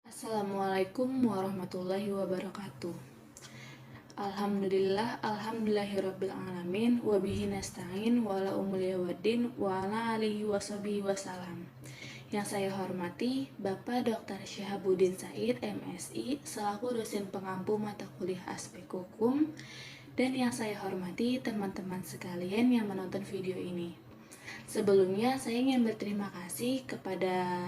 Assalamualaikum warahmatullahi wabarakatuh. Alhamdulillahirabbil alamin wa bihi nasta'in wa ala umuri waddin wa ala alihi washabihi wasallam. Yang saya hormati Bapak Dr. Syahabuddin Said, MSI, selaku dosen pengampu mata kuliah aspek hukum, dan yang saya hormati teman-teman sekalian yang menonton video ini. Sebelumnya, saya ingin berterima kasih kepada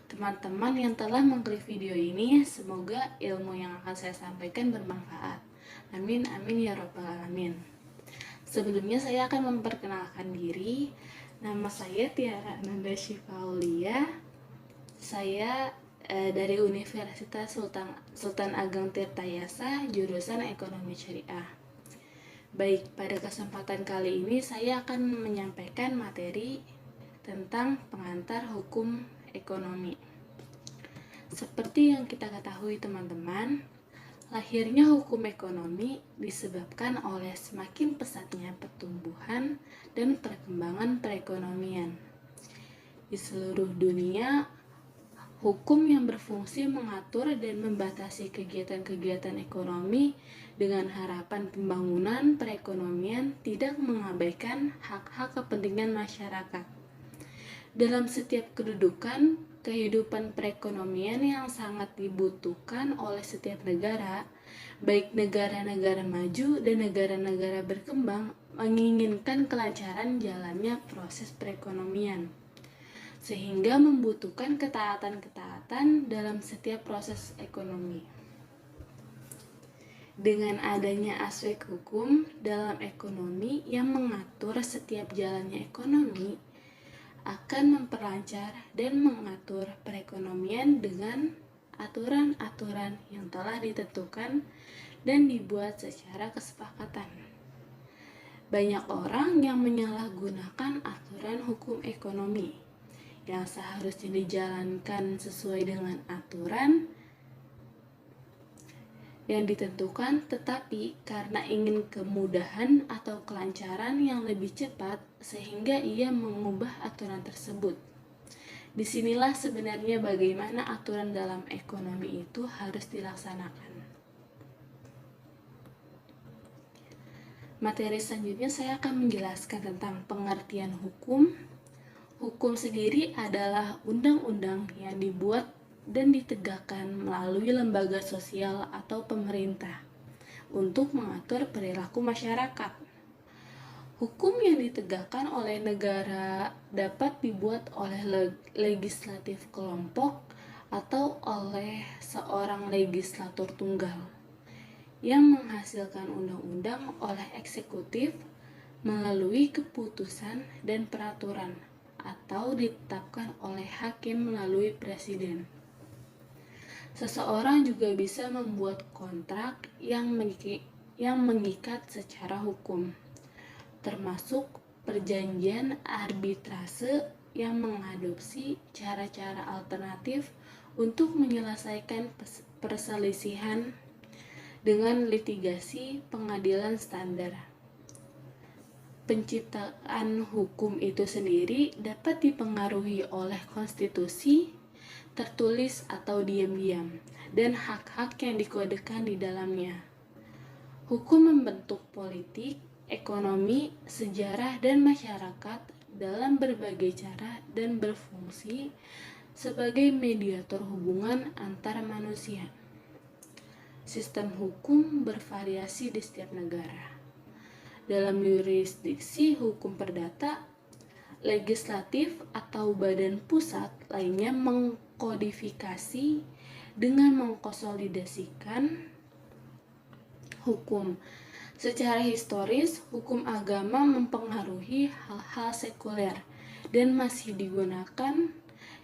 teman-teman yang telah mengklik video ini. Semoga ilmu yang akan saya sampaikan bermanfaat. Amin, amin ya rabbal alamin. Sebelumnya saya akan memperkenalkan diri. Nama saya Tiara Ananda Syifaulia. Saya dari Universitas Sultan Ageng Tirtayasa, jurusan Ekonomi Syariah. Baik, pada kesempatan kali ini saya akan menyampaikan materi tentang pengantar hukum ekonomi. Seperti yang kita ketahui teman-teman, lahirnya hukum ekonomi disebabkan oleh semakin pesatnya pertumbuhan dan perkembangan perekonomian. Di seluruh dunia, hukum yang berfungsi mengatur dan membatasi kegiatan-kegiatan ekonomi dengan harapan pembangunan perekonomian tidak mengabaikan hak-hak kepentingan masyarakat. Dalam setiap kedudukan, kehidupan perekonomian yang sangat dibutuhkan oleh setiap negara, baik negara-negara maju dan negara-negara berkembang, menginginkan kelancaran jalannya proses perekonomian, sehingga membutuhkan ketaatan-ketaatan dalam setiap proses ekonomi. Dengan adanya aspek hukum dalam ekonomi yang mengatur setiap jalannya ekonomi, akan memperlancar dan mengatur perekonomian dengan aturan-aturan yang telah ditentukan dan dibuat secara kesepakatan. Banyak orang yang menyalahgunakan aturan hukum ekonomi yang seharusnya dijalankan sesuai dengan aturan yang ditentukan, tetapi karena ingin kemudahan atau kelancaran yang lebih cepat sehingga ia mengubah aturan tersebut. Disinilah sebenarnya bagaimana aturan dalam ekonomi itu harus dilaksanakan. Materi selanjutnya saya akan menjelaskan tentang pengertian hukum. Hukum sendiri adalah undang-undang yang dibuat dan ditegakkan melalui lembaga sosial atau pemerintah untuk mengatur perilaku masyarakat. Hukum yang ditegakkan oleh negara dapat dibuat oleh legislatif kelompok atau oleh seorang legislator tunggal yang menghasilkan undang-undang oleh eksekutif melalui keputusan dan peraturan atau ditetapkan oleh hakim melalui presiden. Seseorang juga bisa membuat kontrak yang mengikat secara hukum, termasuk perjanjian arbitrase yang mengadopsi cara-cara alternatif untuk menyelesaikan perselisihan dengan litigasi pengadilan standar. Penciptaan hukum itu sendiri dapat dipengaruhi oleh konstitusi, tertulis atau diam-diam, dan hak-hak yang dikodekan di dalamnya. Hukum membentuk politik, ekonomi, sejarah, dan masyarakat dalam berbagai cara dan berfungsi sebagai mediator hubungan antar manusia. Sistem hukum bervariasi di setiap negara. Dalam yurisdiksi hukum perdata, legislatif atau badan pusat lainnya mengkodifikasi dengan mengkonsolidasikan hukum. Secara historis, hukum agama mempengaruhi hal-hal sekuler dan masih digunakan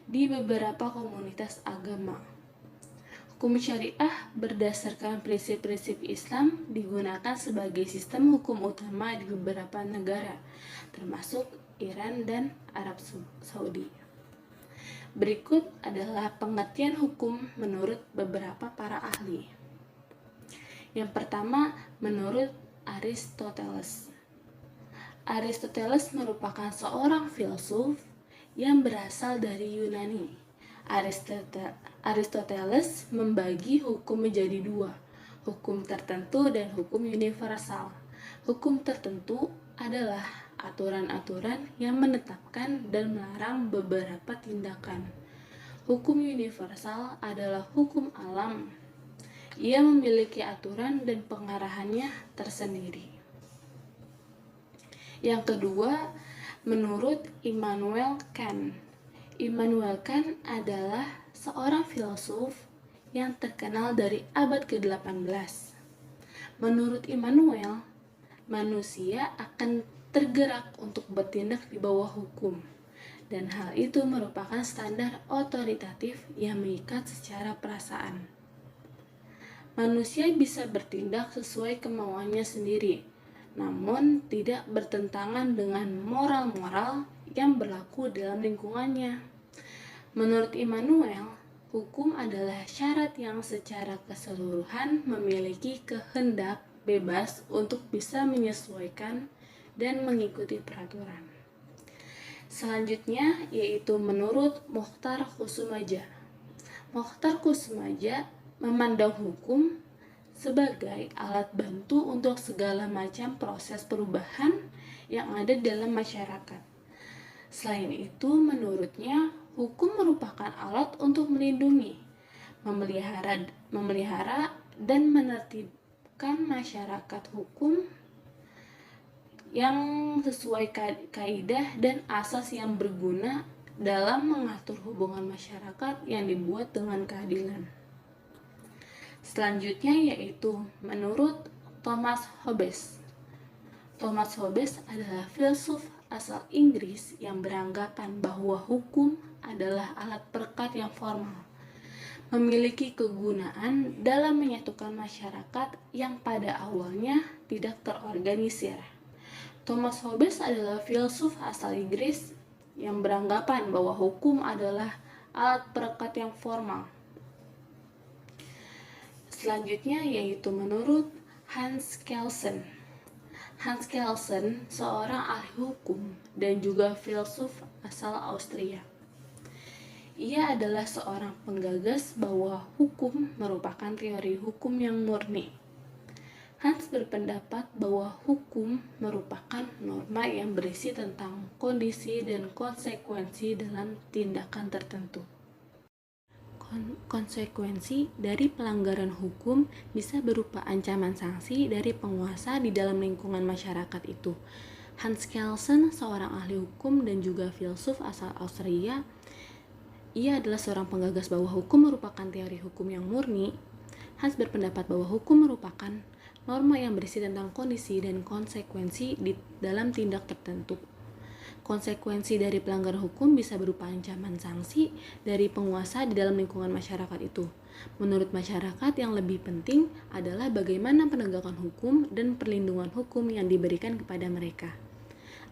di beberapa komunitas agama. Hukum syariah berdasarkan prinsip-prinsip Islam digunakan sebagai sistem hukum utama di beberapa negara, termasuk Iran dan Arab Saudi. Berikut adalah pengertian hukum menurut beberapa para ahli. Yang pertama, menurut Aristoteles. Aristoteles merupakan seorang filsuf yang berasal dari Yunani. Aristoteles membagi hukum menjadi dua, hukum tertentu dan hukum universal. Hukum tertentu adalah aturan-aturan yang menetapkan dan melarang beberapa tindakan. Hukum universal adalah hukum alam. Ia memiliki aturan dan pengarahannya tersendiri. Yang kedua, menurut Immanuel Kant. Immanuel Kant adalah seorang filsuf yang terkenal dari abad ke-18. Menurut Immanuel, manusia akan tergerak untuk bertindak di bawah hukum, dan hal itu merupakan standar otoritatif yang mengikat secara perasaan. Manusia bisa bertindak sesuai kemauannya sendiri, namun tidak bertentangan dengan moral-moral yang berlaku dalam lingkungannya. Menurut Immanuel, hukum adalah syarat yang secara keseluruhan memiliki kehendak bebas untuk bisa menyesuaikan dan mengikuti peraturan. Selanjutnya yaitu menurut Mokhtar Kusumaja. Mokhtar Kusumaja memandang hukum sebagai alat bantu untuk segala macam proses perubahan yang ada dalam masyarakat. Selain itu, menurutnya, hukum merupakan alat untuk melindungi, memelihara dan menertibkan masyarakat hukum yang sesuai kaidah dan asas yang berguna dalam mengatur hubungan masyarakat yang dibuat dengan keadilan. Selanjutnya yaitu menurut Thomas Hobbes. Thomas Hobbes adalah filsuf asal Inggris yang beranggapan bahwa hukum adalah alat perekat yang formal, memiliki kegunaan dalam menyatukan masyarakat yang pada awalnya tidak terorganisir. Thomas Hobbes adalah filsuf asal Inggris yang beranggapan bahwa hukum adalah alat perekat yang formal. Selanjutnya yaitu menurut Hans Kelsen. Hans Kelsen seorang ahli hukum dan juga filsuf asal Austria. Ia adalah seorang penggagas bahwa hukum merupakan teori hukum yang murni. Hans berpendapat bahwa hukum merupakan norma yang berisi tentang kondisi dan konsekuensi dalam tindakan tertentu. Konsekuensi dari pelanggaran hukum bisa berupa ancaman sanksi dari penguasa di dalam lingkungan masyarakat itu. Hans Kelsen, seorang ahli hukum dan juga filsuf asal Austria, ia adalah seorang penggagas bahwa hukum merupakan teori hukum yang murni. Hans berpendapat bahwa hukum merupakan norma yang berisi tentang kondisi dan konsekuensi di dalam tindak tertentu. Konsekuensi dari pelanggaran hukum bisa berupa ancaman sanksi dari penguasa di dalam lingkungan masyarakat itu. Menurut masyarakat, yang lebih penting adalah bagaimana penegakan hukum dan perlindungan hukum yang diberikan kepada mereka.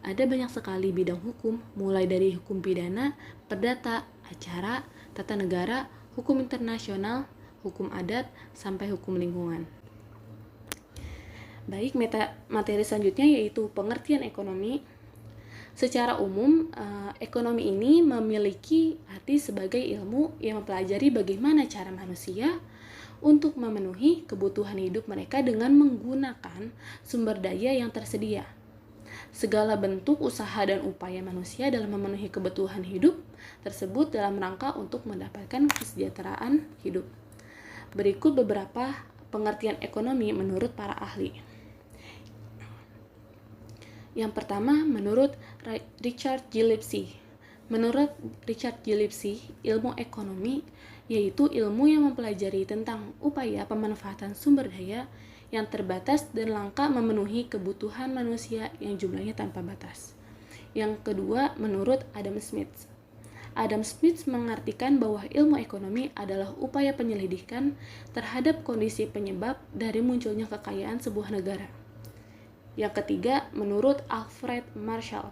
Ada banyak sekali bidang hukum, mulai dari hukum pidana, perdata, acara, tata negara, hukum internasional, hukum adat, sampai hukum lingkungan. Baik, materi selanjutnya yaitu pengertian ekonomi. Secara umum, ekonomi ini memiliki arti sebagai ilmu yang mempelajari bagaimana cara manusia untuk memenuhi kebutuhan hidup mereka dengan menggunakan sumber daya yang tersedia. Segala bentuk usaha dan upaya manusia dalam memenuhi kebutuhan hidup tersebut dalam rangka untuk mendapatkan kesejahteraan hidup. Berikut beberapa pengertian ekonomi menurut para ahli. Yang pertama, menurut Richard Gillespie. Menurut Richard Gillespie, ilmu ekonomi yaitu ilmu yang mempelajari tentang upaya pemanfaatan sumber daya yang terbatas dan langka memenuhi kebutuhan manusia yang jumlahnya tanpa batas. Yang kedua, menurut Adam Smith. Adam Smith mengartikan bahwa ilmu ekonomi adalah upaya penyelidikan terhadap kondisi penyebab dari munculnya kekayaan sebuah negara. Yang ketiga, menurut Alfred Marshall.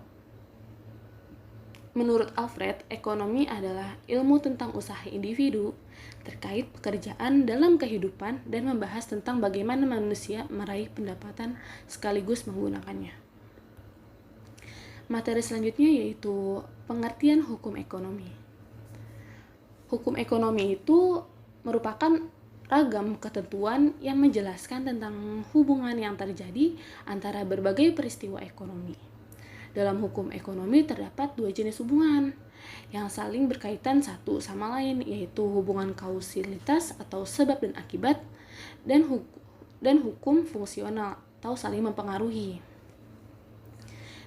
Menurut Alfred, ekonomi adalah ilmu tentang usaha individu terkait pekerjaan dalam kehidupan dan membahas tentang bagaimana manusia meraih pendapatan sekaligus menggunakannya. Materi selanjutnya yaitu pengertian hukum ekonomi. Hukum ekonomi itu merupakan ragam ketentuan yang menjelaskan tentang hubungan yang terjadi antara berbagai peristiwa ekonomi. Dalam hukum ekonomi terdapat dua jenis hubungan yang saling berkaitan satu sama lain, yaitu hubungan kausalitas atau sebab dan akibat, dan hukum fungsional atau saling mempengaruhi.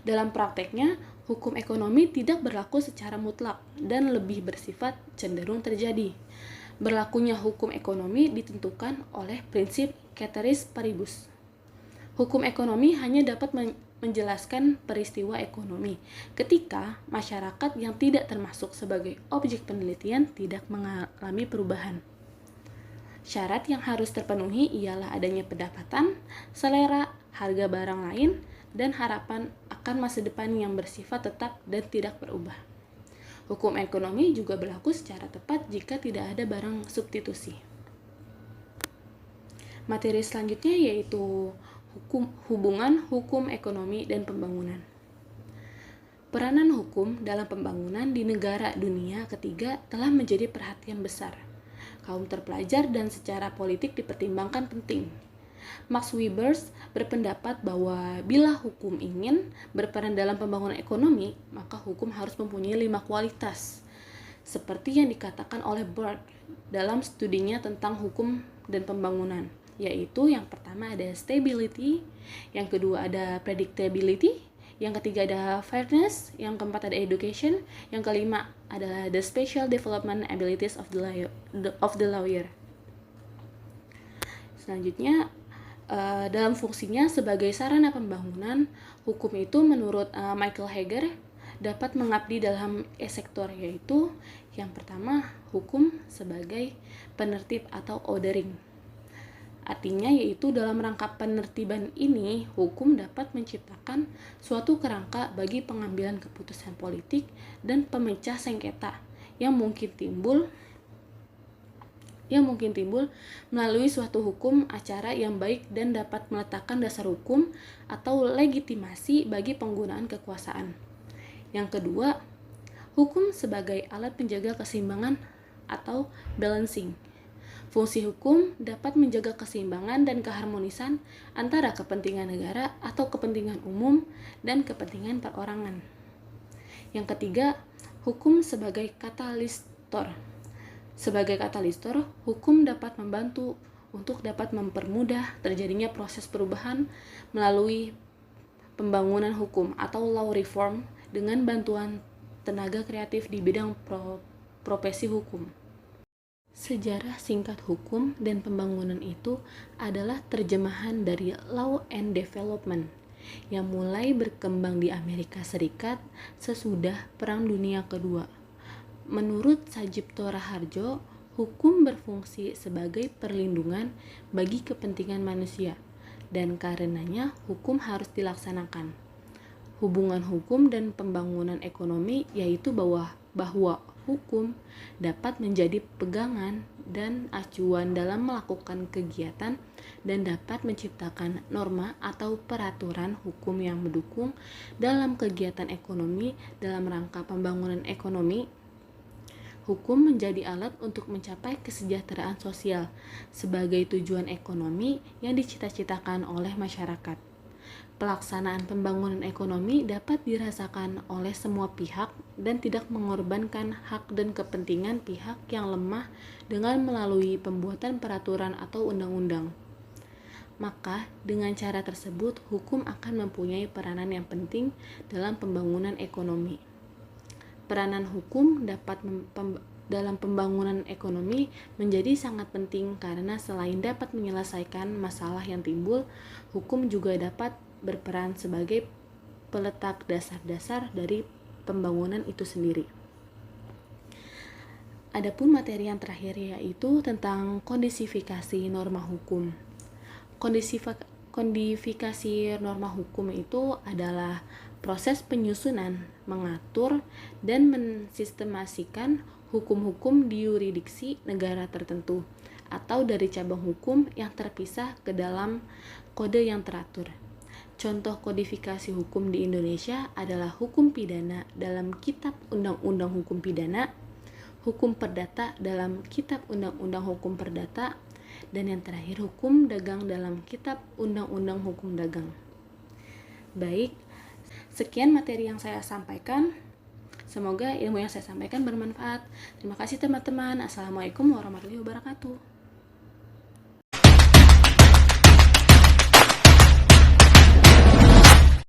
Dalam prakteknya, hukum ekonomi tidak berlaku secara mutlak dan lebih bersifat cenderung terjadi. Berlakunya hukum ekonomi ditentukan oleh prinsip ceteris paribus. Hukum ekonomi hanya dapat menjelaskan peristiwa ekonomi ketika masyarakat yang tidak termasuk sebagai objek penelitian tidak mengalami perubahan. Syarat yang harus terpenuhi ialah adanya pendapatan, selera, harga barang lain, dan harapan akan masa depan yang bersifat tetap dan tidak berubah. Hukum ekonomi juga berlaku secara tepat jika tidak ada barang substitusi. Materi selanjutnya yaitu hubungan hukum ekonomi dan pembangunan. Peranan hukum dalam pembangunan di negara dunia ketiga telah menjadi perhatian besar. Kaum terpelajar dan secara politik dipertimbangkan penting. Max Weber berpendapat bahwa bila hukum ingin berperan dalam pembangunan ekonomi, maka hukum harus mempunyai 5 kualitas. Seperti yang dikatakan oleh Burke dalam studinya tentang hukum dan pembangunan, yaitu yang pertama ada stability, yang kedua ada predictability, yang ketiga ada fairness, yang keempat ada education, yang kelima adalah the special development abilities of the lawyer. Selanjutnya, dalam fungsinya sebagai sarana pembangunan, hukum itu menurut Michael Heger dapat mengabdi dalam sektor, yaitu yang pertama hukum sebagai penertib atau ordering. Artinya yaitu dalam rangka penertiban ini, hukum dapat menciptakan suatu kerangka bagi pengambilan keputusan politik dan pemecah sengketa yang mungkin timbul melalui suatu hukum acara yang baik dan dapat meletakkan dasar hukum atau legitimasi bagi penggunaan kekuasaan. Yang kedua, hukum sebagai alat penjaga keseimbangan atau balancing. Fungsi hukum dapat menjaga keseimbangan dan keharmonisan antara kepentingan negara atau kepentingan umum dan kepentingan perorangan. Yang ketiga, hukum sebagai katalistor. Sebagai katalistor, hukum dapat membantu untuk dapat mempermudah terjadinya proses perubahan melalui pembangunan hukum atau law reform dengan bantuan tenaga kreatif di bidang profesi hukum. Sejarah singkat hukum dan pembangunan itu adalah terjemahan dari Law and Development yang mulai berkembang di Amerika Serikat sesudah Perang Dunia Kedua. Menurut Sajipto Raharjo, hukum berfungsi sebagai perlindungan bagi kepentingan manusia, dan karenanya hukum harus dilaksanakan. Hubungan hukum dan pembangunan ekonomi yaitu bahwa hukum dapat menjadi pegangan dan acuan dalam melakukan kegiatan dan dapat menciptakan norma atau peraturan hukum yang mendukung dalam kegiatan ekonomi dalam rangka pembangunan ekonomi. Hukum menjadi alat untuk mencapai kesejahteraan sosial sebagai tujuan ekonomi yang dicita-citakan oleh masyarakat. Pelaksanaan pembangunan ekonomi dapat dirasakan oleh semua pihak dan tidak mengorbankan hak dan kepentingan pihak yang lemah dengan melalui pembuatan peraturan atau undang-undang. Maka, dengan cara tersebut, hukum akan mempunyai peranan yang penting dalam pembangunan ekonomi. Peranan hukum dalam pembangunan ekonomi menjadi sangat penting karena selain dapat menyelesaikan masalah yang timbul, hukum juga dapat berperan sebagai peletak dasar-dasar dari pembangunan itu sendiri. Adapun materi yang terakhir yaitu tentang kondisifikasi norma hukum. Kodifikasi norma hukum itu adalah proses penyusunan, mengatur, dan mensistemasikan hukum-hukum di yurisdiksi negara tertentu atau dari cabang hukum yang terpisah ke dalam kode yang teratur. Contoh kodifikasi hukum di Indonesia adalah hukum pidana dalam Kitab Undang-Undang Hukum Pidana, hukum perdata dalam Kitab Undang-Undang Hukum Perdata, dan yang terakhir hukum dagang dalam Kitab Undang-Undang Hukum Dagang. Baik, sekian materi yang saya sampaikan. Semoga ilmu yang saya sampaikan bermanfaat. Terima kasih teman-teman. Assalamualaikum warahmatullahi wabarakatuh.